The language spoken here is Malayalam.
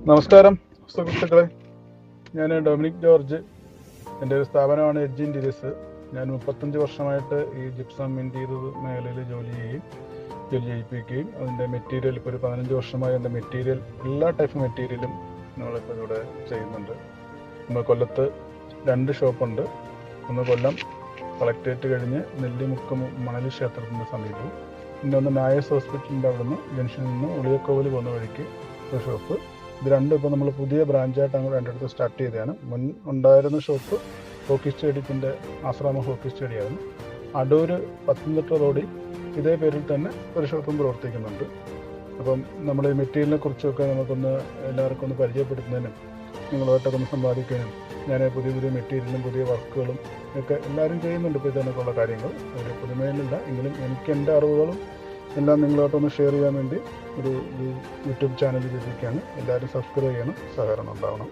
നമസ്കാരം സുഹൃത്തുക്കളെ, ഞാൻ ഡൊമിനിക് ജോർജ്. എൻ്റെ ഒരു സ്ഥാപനമാണ് എഡ്ജ് ഇൻറ്റീരിയേഴ്സ്. ഞാൻ 35 വർഷമായിട്ട് ഈ ജിപ്സം ഇൻറ്റീരിയർ മേഖലയിൽ ജോലി ചെയ്യിപ്പിക്കുകയും അതിൻ്റെ മെറ്റീരിയൽ ഇപ്പോൾ ഒരു 15 വർഷമായി എൻ്റെ മെറ്റീരിയൽ എല്ലാ ടൈപ്പ് മെറ്റീരിയലും നമ്മളിപ്പോൾ ഇവിടെ ചെയ്യുന്നുണ്ട്. നമ്മൾ കൊല്ലത്ത് 2 ഷോപ്പുണ്ട്. ഒന്ന് കൊല്ലം കളക്ട്രേറ്റ് കഴിഞ്ഞ് നെല്ലിമുക്കം മണലി ക്ഷേത്രത്തിൻ്റെ സമീപവും, പിന്നെ ഒന്ന് നായസ് ഹോസ്പിറ്റലിൻ്റെ അവിടെ നിന്ന് ജംഗ്ഷനിൽ നിന്ന് ഉളിയക്കോവിൽ പോകുന്ന വഴിക്ക് ഒരു ഷോപ്പ്. ഇത് രണ്ടും ഇപ്പോൾ നമ്മൾ പുതിയ ബ്രാഞ്ചായിട്ട് അങ്ങോട്ട് രണ്ടിടത്ത് സ്റ്റാർട്ട് ചെയ്തതാണ്. മുൻ ഉണ്ടായിരുന്ന ഷോപ്പ് ഹോക്കി സ്റ്റേഡിയത്തിൻ്റെ ആശ്രാമ ഹോക്കി സ്റ്റേഡിയമായിരുന്നു. അടൂർ പത്തനംതിട്ട റോഡിൽ ഇതേ പേരിൽ തന്നെ ഒരു ഷോപ്പും പ്രവർത്തിക്കുന്നുണ്ട്. അപ്പം നമ്മൾ ഈ മെറ്റീരിയലിനെ കുറിച്ചൊക്കെ നമുക്കൊന്ന് എല്ലാവർക്കും ഒന്ന് പരിചയപ്പെടുത്തുന്നതിനും നിങ്ങളുമായിട്ടൊക്കെ ഒന്ന് സമ്പാദിക്കാനും, ഞാൻ പുതിയ മെറ്റീരിയലും പുതിയ വർക്കുകളും ഒക്കെ എല്ലാവരും ചെയ്യുന്നുണ്ട് ഇപ്പോൾ ഇതിനൊക്കെയുള്ള കാര്യങ്ങൾ. ഒരു പുതുമയിലില്ല എങ്കിലും എനിക്ക് എൻ്റെ അറിവുകളും എല്ലാം നിങ്ങളായിട്ടൊന്ന് ഷെയർ ചെയ്യാൻ വേണ്ടി ഒരു യൂട്യൂബ് ചാനൽ ചെയ്തിരിക്കുകയാണ്. എല്ലാവരും സബ്സ്ക്രൈബ് ചെയ്യണം, സഹകരണം ഉണ്ടാവണം.